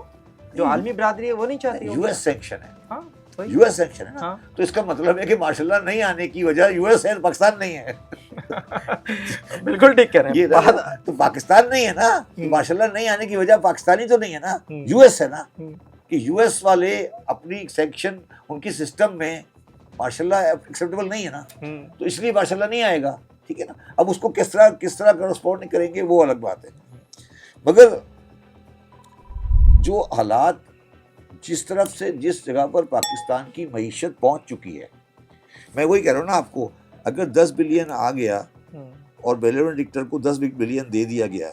جو عالمی برادری ہے وہ نہیں چاہتی. یو ایس سینکشن ہے. ہاں, یو ایس سینکشن ہے نا, تو اس کا مطلب ہے کہ ماشاء اللہ نہیں آنے کی وجہ یو ایس ہے, پاکستان نہیں ہے. بالکل ٹھیک کہہ رہے ہیں. تو پاکستان نہیں ہے نا, ماشاء اللہ نہیں آنے کی وجہ پاکستانی تو نہیں ہے نا, یو ایس ہے نا. کہ یو ایس والے اپنی سینکشن ان کی سسٹم میں ماشاء اللہ ایکسیپٹیبل نہیں ہے نا, تو اس لیے ماشاء اللہ نہیں آئے گا, ٹھیک ہے نا. اب اس کو کس طرح کرسپونڈ کریں گے وہ الگ بات ہے. مگر جو حالات جس طرف سے جس جگہ پر پاکستان کی معیشت پہنچ چکی ہے, میں وہی کہہ رہا ہوں نا آپ کو, اگر 10 بلین آ گیا اور بینیولنٹ ڈکٹیٹر کو 10 بلین دے دیا گیا,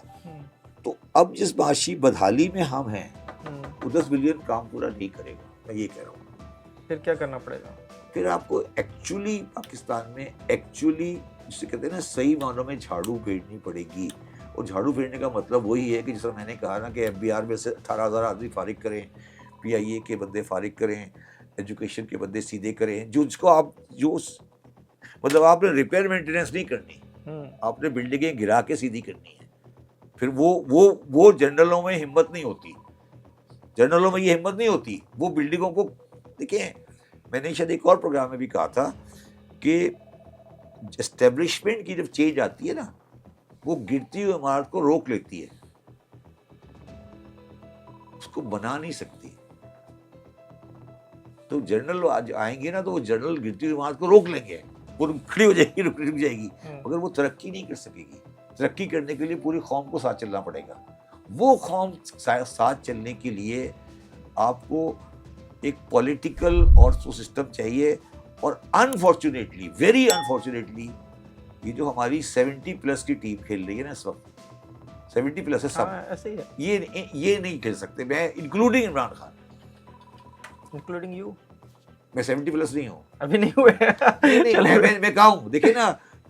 تو اب جس معاشی بدحالی میں ہم ہیں وہ 10 بلین کام پورا نہیں کرے گا. میں یہ کہہ رہا ہوں پھر کیا کرنا پڑے گا؟ پھر آپ کو ایکچولی پاکستان میں جسے کہتے ہیں نا صحیح معنوں میں جھاڑو پھیرنی پڑے گی. اور جھاڑو پھیرنے کا مطلب وہی ہے کہ جس طرح میں نے کہا نا کہ ایف بی آر میں سے 18,000 آدمی فارغ کریں, پی آئی اے کے بندے فارغ کریں, ایجوکیشن کے بندے سیدھے کریں, جس کو آپ مطلب آپ نے ریپیئر مینٹیننس نہیں کرنی, آپ نے بلڈنگیں گرا کے سیدھی کرنی ہے. پھر وہ جنرلوں میں ہمت نہیں ہوتی, جنرلوں میں یہ ہمت نہیں ہوتی. وہ بلڈنگوں کو دیکھیں, میں نے شاید ایک اور پروگرام میں بھی کہا تھا کہ اسٹیبلشمنٹ کی جب چینج آتی ہے نا, وہ گرتی ہوئی عمارت کو روک لیتی ہے, اس کو بنا نہیں سکتی. تو جنرل آج آئیں گے نا تو وہ جنرل گرتی ہوئی عمارت کو روک لیں گے, وہ کھڑی ہو جائے گی, رک جائے گی, مگر وہ ترقی نہیں کر سکے گی. ترقی کرنے کے لیے پوری قوم کو ساتھ چلنا پڑے گا. وہ قوم ساتھ چلنے کے لیے آپ کو ایک پولیٹیکل اور سسٹم چاہیے. اور انفارچونیٹلی, ویری انفارچونیٹلی, یہ جو ہماری 70+ کی ٹیم کھیل رہی ہے نا اس وقت, 70+ ہے سب, ایسے ہی ہے. یہ نہیں کھیل سکتے. میں including Imran Khan, including you, میں 70+ نہیں ہوں, ابھی نہیں ہوئے. میں کہا ہوں. دیکھیں نا,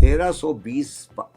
1320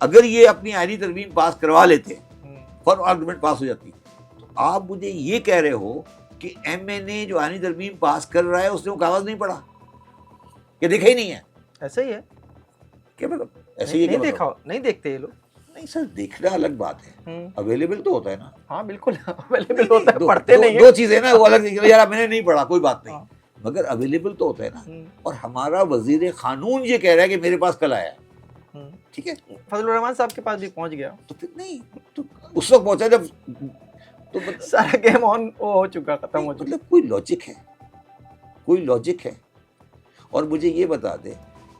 اگر یہ اپنی آئینی ترمیم پاس کروا لیتے فار آرگومنٹ پاس ہو جاتی. تو آپ مجھے یہ کہہ رہے ہو کہ ایم این اے جو آئینی ترمیم پاس کر رہا ہے اس نے وہ کاغذ نہیں پڑھا, یہ دیکھا ہی نہیں ہے. ایسا ہی ہے, کیا مطلب ایسے ہی نہیں دیکھا, نہیں دیکھتے یہ لوگ. نہیں سر, دیکھنا الگ بات ہے, اویلیبل تو ہوتا ہے نا. ہاں بالکل اویلیبل ہوتا ہے, پڑھتے نہیں ہیں. دو چیزیں نا, وہ الگ, یار میں نے نہیں پڑھا کوئی بات نہیں, مگر اویلیبل تو ہوتا ہے نا. اور ہمارا وزیر قانون یہ کہہ رہا ہے کہ میرے پاس کل آیا, ٹھیک ہے, فضل الرحمان صاحب کے پاس بھی پہنچ گیا, تو پھر نہیں, تو اس وقت پہنچا جب تو سارا گیم آن ہو چکا, ختم ہو چکا. مطلب کوئی لاجک ہے, کوئی لاجک ہے. اور مجھے یہ بتا دیں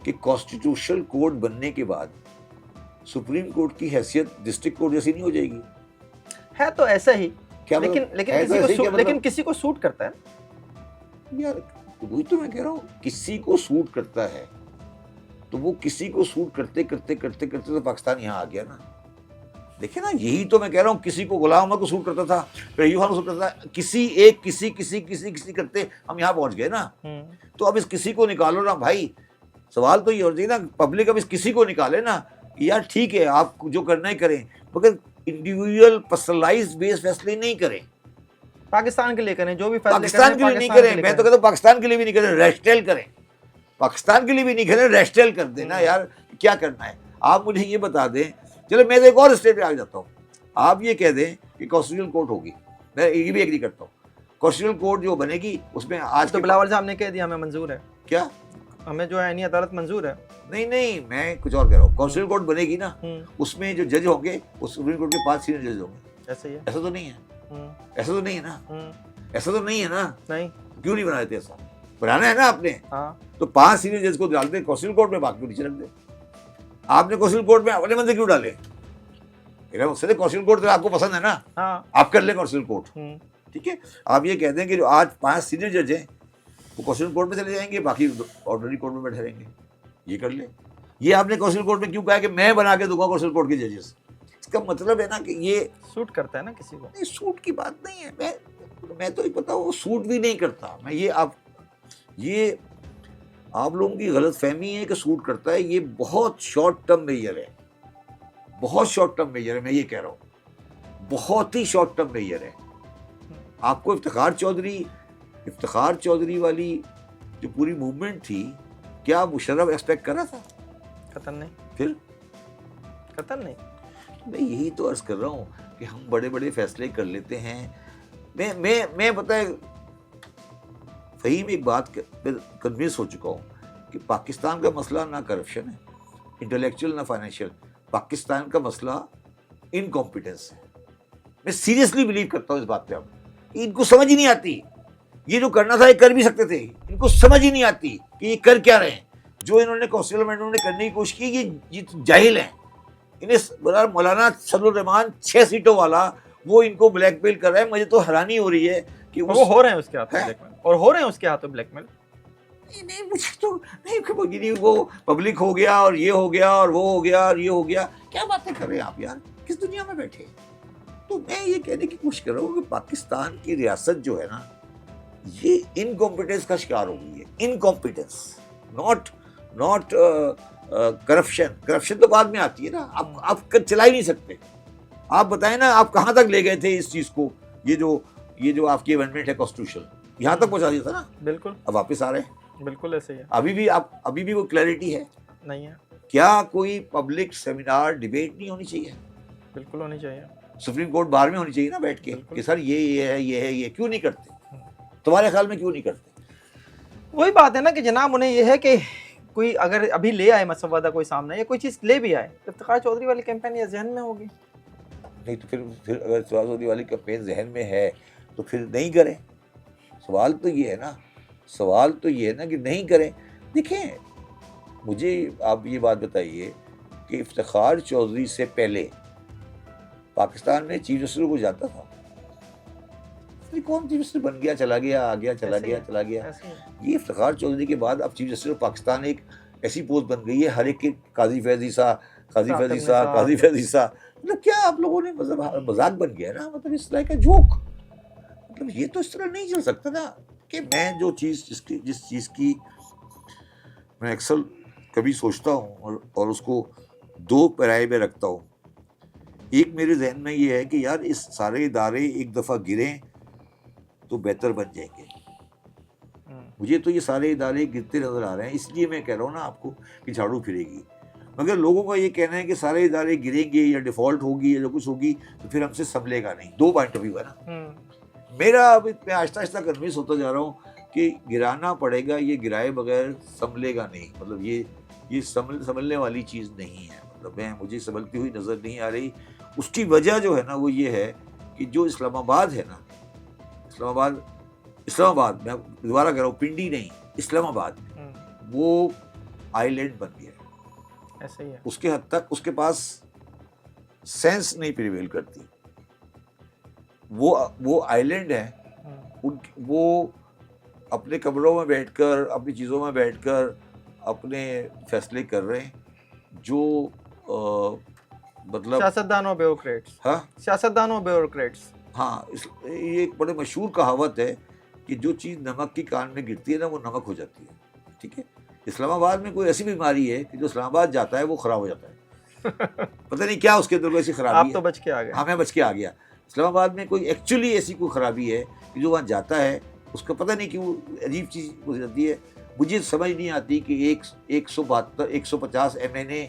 کہ کانسٹیٹیوشنل کورٹ بننے کے بعد سپریم کورٹ کی حیثیت ڈسٹرکٹ کورٹ جیسی نہیں ہو جائے گی؟ ہے تو ایسا ہی, کیا لیکن کسی کو سوٹ کرتا ہے یار. وہی تو میں کہہ رہا ہوں, کسی کو سوٹ کرتا ہے, تو وہ کسی کو سوٹ کرتے کرتے کرتے کرتے تو پاکستان یہاں آ گیا نا. دیکھیں نا, یہی تو میں کہہ رہا ہوں, کسی کو غلام احمد کو سوٹ کرتا تھا, پھر ایوب خان کو سوٹ کرتا تھا, کسی ایک کسی کسی کسی کسی کرتے ہم یہاں پہنچ گئے نا. تو اب اس کسی کو نکالو نا بھائی. سوال تو یہ ہو جائے نا, پبلک اب اس کسی کو نکالے نا, یار ٹھیک ہے آپ جو کرنا ہے کریں, مگر انڈیویجول پرسنلائز بیس فیصلے نہیں کریں. پاکستان کے لیے کریں, جو بھی فیصلے پاکستان کے لیے نہیں کریں. میں تو کہتا ہوں پاکستان کے لیے بھی نہیں کریں, ریسٹیل کریں. پاکستان کے لیے بھی نہیں کریں, ریسٹیل کر دینا یار, کیا کرنا ہے. آپ مجھے یہ بتا دیں, چلو میں ایک اور اسٹیٹ پہ آ جاتا ہوں. آپ یہ کہہ دیں کہ کانسٹیٹیوشنل کورٹ ہوگی, میں یہ بھی ایگری کرتا ہوں. کانسٹیٹیوشنل کورٹ جو بنے گی اس میں آج تو بلاول صاحب نے کہہ دیا ہمیں منظور ہے. کیا ہمیں جو ہے عینی عدالت منظور ہے. نہیں, میں کچھ اور کہہ رہا ہوں. کانسٹیٹیوشنل کورٹ بنے گی نا, اس میں جو جج ہوں گے وہ سپریم کورٹ کے 5 سینئر جج ہوں گے. ایسا ہی ہے, ایسا تو نہیں ہے, ایسا تو نہیں ہے نا, ایسا تو نہیں ہے نا. نہیں, کیوں نہیں بنا دیتے, ایسا بنانا ہے نا آپ نے. تو 5 سینئر جج کو ڈالتے کانسٹیٹیوشنل کورٹ میں, باقی کو نیچے رکھ دیں. آپ نے کانسٹیٹیوشنل کورٹ میں اپنے بندے کیوں ڈالے؟ میرا مقصد ہے کانسٹیٹیوشنل کورٹ آپ کو پسند ہے نا, آپ کر لیں کانسٹیٹیوشنل کورٹ, ٹھیک ہے. آپ یہ کہتے ہیں کہ جو آج 5 سینئر جج ہیں وہ کانسٹیٹیوشنل کورٹ میں چلے جائیں گے, باقی آرڈنری کورٹ میں بیٹھے رہیں گے. یہ کر لیں. یہ آپ نے کانسٹیٹیوشنل کورٹ میں کیوں کہا کہ میں بنا کے دوں گا کانسٹیٹیوشنل کورٹ کے ججز؟ اس کا مطلب ہے نا کہ یہ سوٹ کرتا ہے نا کسی کو. نہیں, سوٹ کی بات نہیں ہے. میں تو یہ پتا وہ سوٹ بھی نہیں کرتا. میں یہ آپ لوگوں کی غلط فہمی ہے کہ سوٹ کرتا ہے. یہ بہت شارٹ ٹرم میجر ہے, بہت شارٹ ٹرم میجر ہے. میں یہ کہہ رہا ہوں بہت ہی شارٹ ٹرم میجر ہے. آپ کو افتخار چودھری والی جو پوری موومنٹ تھی, کیا مشرف ایکسپیکٹ کر رہا تھا؟ قطن نہیں. پھر قطن نہیں. میں یہی تو عرض کر رہا ہوں کہ ہم بڑے بڑے فیصلے کر لیتے ہیں. میں پتہ ہے فہیم ایک بات پہ کنوینس ہو چکا ہوں کہ پاکستان کا مسئلہ نہ کرپشن ہے, انٹلیکچوئل نہ فائنینشیل. پاکستان کا مسئلہ انکمپیٹنس ہے. میں سیریسلی بلیو کرتا ہوں اس بات پہ. اب ان کو سمجھ ہی نہیں آتی, یہ جو کرنا تھا یہ کر بھی سکتے تھے, ان کو سمجھ ہی نہیں آتی کہ یہ کر کیا رہے ہیں. جو انہوں نے کانسٹیٹیوشنل امینڈمنٹ میں کرنے کی کوشش کی, یہ تو جاہل ہیں. انہیں مولانا صدر الرحمان 6 سیٹوں والا وہ ان کو بلیک میل کر رہا ہے. مجھے تو حیرانی ہو رہی ہے کہ وہ ہو رہے ہیں اس کے ہاتھوں بلیک میل, اور ہو رہے ہیں اس کے ہاتھوں بلیک میل. نہیں, مجھے تو نہیں, وہ پبلک ہو گیا اور یہ ہو گیا اور وہ ہو گیا اور یہ ہو گیا. کیا باتیں کر رہے ہیں آپ یار, کس دنیا میں بیٹھے؟ تو میں یہ کہنے کی کوشش کر رہا ہوں کہ پاکستان کی ریاست جو ہے نا, یہ انکمپیٹنس کا شکار ہو گئی ہے. انکمپیٹنس, ناٹ کرپشن. کرپشن تو بعد میں آتی ہے نا, آپ چلا ہی نہیں سکتے. آپ بتائیں نا, آپ کہاں تک لے گئے تھے اس چیز کو؟ یہ جو آپ کی امینڈمنٹ ہے کانسٹیٹیوشن, یہاں تک پہنچا دیا تھا نا. بالکل. اب واپس آ رہے ہیں. بالکل ایسے ہی ہے. ابھی بھی وہ کلیئرٹی ہے نہیں ہے. کیا کوئی پبلک سیمینار ڈیبیٹ نہیں ہونی چاہیے؟ بالکل ہونی چاہیے. سپریم کورٹ بار میں ہونی چاہیے نا, بیٹھ کے کہ سر یہ ہے, یہ کیوں نہیں کرتے؟ تمہارے خیال میں کیوں نہیں کرتے؟ وہی بات ہے نا کہ جناب انہیں یہ ہے کہ کوئی اگر ابھی لے آئے مسودہ کوئی سامنے, یا کوئی چیز لے بھی آئے, افتخار چودھری والی کیمپین یہ ذہن میں ہوگی. نہیں تو پھر اگر افتخار چودھری والی کیمپین ذہن میں ہے تو پھر نہیں کریں. سوال تو یہ ہے نا کہ نہیں کریں. دیکھیں, مجھے آپ یہ بات بتائیے کہ افتخار چودھری سے پہلے پاکستان میں چیف جسٹس کو جاتا تھا. کون چیف جسٹس بن گیا, چلا گیا, آ گیا, چلا گیا. یہ افتخار چودھری کے بعد اب چیف جسٹس پاکستان ایک ایسی پوسٹ بن گئی ہے, ہر ایک کے قاضی فیض عیسیٰ. مطلب کیا آپ لوگوں نے مذاق بن گیا نا, مطلب اس طرح کا جوک. مطلب یہ تو اس طرح نہیں چل سکتا نا کہ میں جس چیز کی میں اکثر کبھی سوچتا ہوں اور اس کو دو پیرائے میں رکھتا ہوں. ایک میرے ذہن میں یہ ہے کہ یار اس سارے ادارے ایک دفعہ گریں تو بہتر بن جائیں گے. مجھے تو یہ سارے ادارے گرتے نظر آ رہے ہیں, اس لیے میں کہہ رہا ہوں نا آپ کو کہ جھاڑو پھرے گی. مگر لوگوں کا یہ کہنا ہے کہ سارے ادارے گریں گے یا ڈیفالٹ ہوگی یا جو کچھ ہوگی تو پھر ہم سے سنبھلے گا نہیں. دو پوائنٹ آف ویو ہے نا. میرا اب میں آہستہ آہستہ کنوینس ہوتا جا رہا ہوں کہ گرانا پڑے گا, یہ گرائے بغیر سنبھلے گا نہیں. مطلب یہ سنبھلنے والی چیز نہیں ہے. مطلب مجھے سنبھلتی ہوئی نظر نہیں آ رہی. اس کی وجہ جو ہے نا وہ یہ ہے کہ جو اسلام آباد ہے نا, اسلام آباد میں دوبارہ کہہ رہا ہوں, پنڈی نہیں, اسلام آباد وہ آئی لینڈ بن گیا. ایسا ہی ہے. اس کے حد تک اس کے پاس سینس نہیں پریویل کرتی. وہ آئی لینڈ ہے, وہ اپنے کمروں میں بیٹھ کر, اپنی چیزوں میں بیٹھ کر اپنے فیصلے کر رہے ہیں جو مطلب سیاستدانوں بیوروکریٹس. ہاں سیاستدانوں بیوروکریٹس. ہاں, یہ ایک بڑے مشہور کہاوت ہے کہ جو چیز نمک کی کان میں گرتی ہے نا وہ نمک ہو جاتی ہے. ٹھیک ہے. اسلام آباد میں کوئی ایسی بیماری ہے کہ جو اسلام آباد جاتا ہے وہ خراب ہو جاتا ہے. پتہ نہیں کیا اس کے اندر ایسی خرابی ہے. آپ تو بچ کے آ گئے. ہاں میں بچ کے آ گیا. اسلام آباد میں کوئی ایکچولی ایسی کوئی خرابی ہے کہ جو وہاں جاتا ہے اس کا پتہ نہیں کیوں عجیب چیز ہو جاتی ہے. مجھے سمجھ نہیں آتی کہ 150 MNA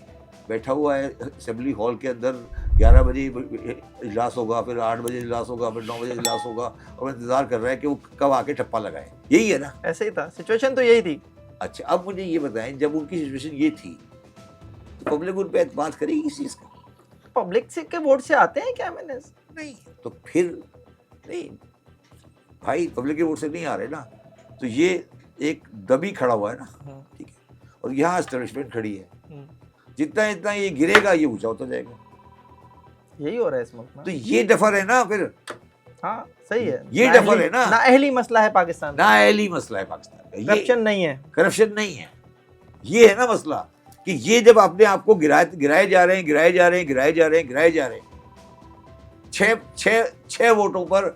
بیٹھا ہوا ہے اسمبلی ہال کے اندر, 11 بجے اجلاس ہوگا, پھر 8 بجے اجلاس ہوگا, پھر 9 بجے اجلاس ہوگا, اور انتظار کر رہا ہے کہ وہ کب آ کے ٹھپا لگائے. یہی ہے نا. ایسے ہی تھا, سچویشن تو یہی تھی. اچھا اب مجھے یہ بتائیں, جب ان کی سچویشن یہ تھی تو پبلک ان پہ اعتماد کرے گی اس چیز کا؟ پبلک سے کے ووٹ سے آتے ہیں کیا MNA؟ نہیں. تو پھر نہیں بھائی, پبلک کے ووٹ سے نہیں آ رہے نا, تو یہ ایک دبی کھڑا ہوا ہے نا. ٹھیک ہے. اور یہاں اسٹیبلشمنٹ کھڑی ہے. جتنا یہ گرے گا یہ اونچا ہوتا جائے گا. یہی ہو رہا ہے اس ملک میں. تو یہ ڈفر ہے نا. پھر ہاں صحیح ہے, یہ ڈفر ہے نا. نااہلی مسئلہ ہے پاکستان کا. نااہلی مسئلہ ہے پاکستان کا. کرپشن نہیں ہے. کرپشن نہیں ہے. یہ ہے نا مسئلہ کہ یہ جب اپنے آپ کو گرائے جا رہے ہیں, 6 ووٹوں پر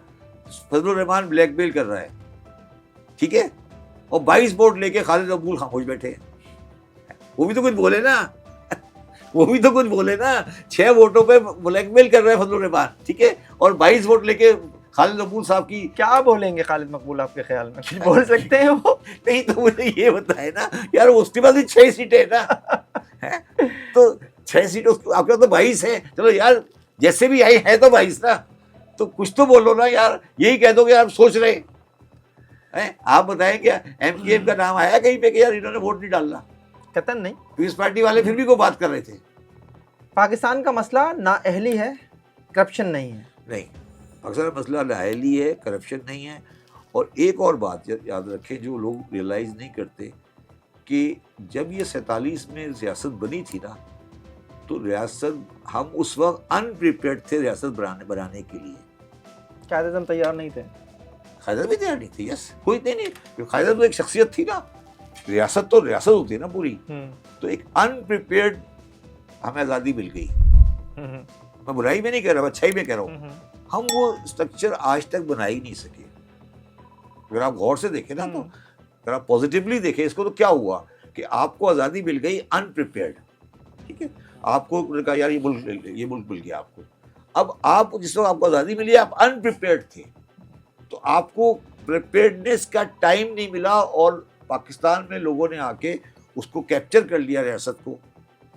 فضل الرحمان بلیک میل کر رہا ہے. ٹھیک ہے. اور 22 ووٹ لے کے خالد مقبول خاموش بیٹھے ہیں. وہ بھی تو کچھ بولے نا. 6 ووٹوں پہ بلیک میل کر رہا ہے فضل الرحمان. ٹھیک ہے. اور 22 ووٹ لے کے خالد مقبول صاحب کی کیا بولیں گے خالد مقبول آپ کے خیال میں؟ کچھ بول سکتے ہیں وہ؟ نہیں. تو مجھے یہ بتائے نا یار, اس کے بعد 6 سیٹیں نا. تو 6 سیٹیں آپ کے تو 22 ہیں. چلو یار جیسے بھی آئی ہے تو 22 نا. تو کچھ تو بولو نا یار. یہی کہہ دو کہ آپ سوچ رہے ہیں. آپ بتائیں کیا MKM کا نام آیا کہیں پہ کہ یار انہوں نے ووٹ نہیں ڈالنا؟ قطعاً نہیں. پیپلز پارٹی والے پھر بھی کوئی بات کر رہے تھے. پاکستان کا مسئلہ نااہلی ہے, کرپشن نہیں ہے. نہیں, اکثر مسئلہ نااہلی ہے, کرپشن نہیں ہے. اور ایک اور بات یاد رکھیں جو لوگ ریئلائز نہیں کرتے کہ جب یہ 47 میں ریاست بنی تھی نا, تو ریاست ہم اس وقت انپریپیئرڈ تھے ریاست بنانے کے لیے. قائد اعظم تیار نہیں تھے. قائد بھی تیار نہیں تھی. یس, کوئی نہیں. قائد تو ایک شخصیت تھی نا. ریاست تو ریاست ہوتی ہے نا پوری. تو ایک انپریپیئرڈ ہمیں آزادی مل گئی. میں برائی میں نہیں کہہ رہا, اچھائی میں کہہ رہا ہوں. ہم وہ اسٹرکچر آج تک بنا ہی نہیں سکے. اگر آپ غور سے دیکھیں نا, تو اگر آپ پازیٹیولی دیکھیں اس کو, تو کیا ہوا کہ آپ کو آزادی مل گئی انپریپیئرڈ. ٹھیک ہے. آپ کو کہا یار یہ ملک مل گیا آپ کو. اب آپ جس وقت آپ کو آزادی ملی آپ انپریپیئرڈ تھے, تو آپ کو پریپیئرڈنیس کا ٹائم نہیں ملا, اور پاکستان میں لوگوں نے آ کے اس کو کیپچر کر لیا ریاست کو.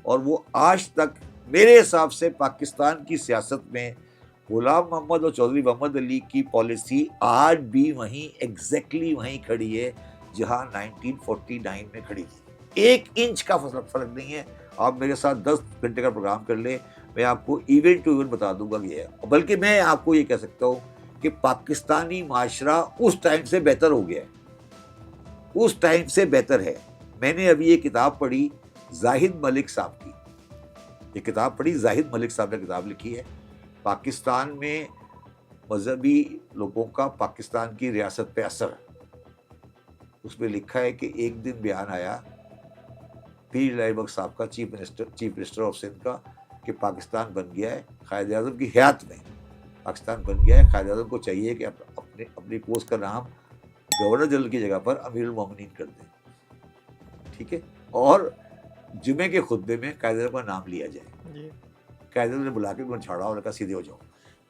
اور وہ آج تک میرے حساب سے پاکستان کی سیاست میں غلام محمد اور چودھری محمد علی کی پالیسی آج بھی وہیں ایگزیکٹلی وہیں کھڑی ہے جہاں 1949 میں کھڑی تھی. 1 انچ کا فرق نہیں ہے. آپ میرے ساتھ 10 گھنٹے کا پروگرام کر لیں, میں آپ کو ایونٹ ٹو ایونٹ بتا دوں گا یہ ہے. بلکہ میں آپ کو یہ کہہ سکتا ہوں کہ پاکستانی معاشرہ اس ٹائم سے بہتر ہو گیا ہے, اس ٹائم سے بہتر ہے. میں نے ابھی یہ کتاب پڑھی زاہد ملک صاحب کی. یہ کتاب پڑھی, زاہد ملک صاحب نے کتاب لکھی ہے, پاکستان میں مذہبی لوگوں کا پاکستان کی ریاست پہ اثر. اس میں لکھا ہے کہ ایک دن بیان آیا پیر الہی بخش صاحب کا, چیف منسٹر آف سندھ کا, کہ پاکستان بن گیا ہے قائد اعظم کی حیات میں. پاکستان بن گیا ہے, قائد اعظم کو چاہیے کہ اپنی پوسٹ کا نام گورنر جنرل کی جگہ پر امیر المومنین کر دیں. ٹھیک ہے. اور جمعے کے خطبے میں قائد اعظم کا نام لیا جائے. جی قائد نے بلا کے انہیں چھاڑا اور کہا سیدھے ہو جاؤ.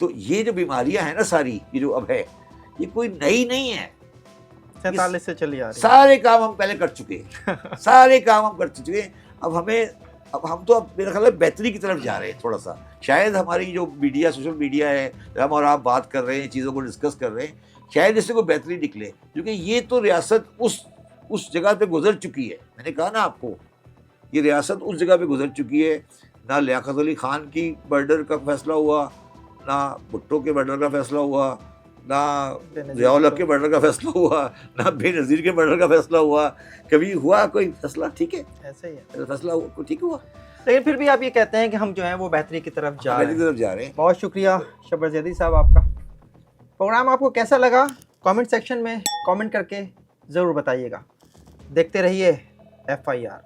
تو یہ جو بیماریاں ہیں نا ساری, یہ جو اب ہے, یہ کوئی نئی نہیں ہے, 47 سے چلی آ رہی ہے. سارے کام ہم پہلے کر چکے ہیں, سارے کام ہم کر چکے ہیں. اب ہم تو میرا خیال ہے بہتری کی طرف جا رہے ہیں تھوڑا سا. شاید ہماری جو میڈیا, سوشل میڈیا ہے, ہم اور آپ بات کر رہے ہیں, چیزوں کو ڈسکس کر رہے ہیں, شاید اس سے کوئی بہتری نکلے, کیونکہ یہ تو ریاست اس جگہ پہ گزر چکی ہے. میں نے کہا نا آپ کو, یہ ریاست اس جگہ پہ گزر چکی ہے. نہ لیاقت علی خان کی مرڈر کا فیصلہ ہوا, نہ بھٹو کے مرڈر کا فیصلہ ہوا, نہ ضیاء الحق کے مرڈر کا فیصلہ ہوا, نہ بے نظیر کے مرڈر کا فیصلہ ہوا. کبھی ہوا کوئی فیصلہ؟ ٹھیک ہے, ایسے ہی ہے. فیصلہ ٹھیک ہوا, لیکن پھر بھی آپ یہ کہتے ہیں کہ ہم جو ہیں وہ بہتری کی طرف جا رہے پہلی ہیں. طرف جا رہے ہیں. بہت شکریہ شبر زیدی صاحب آپ کا. پروگرام آپ کو کیسا لگا کامنٹ سیکشن میں کامنٹ کر کے ضرور بتائیے گا. دیکھتے رہیے FIR.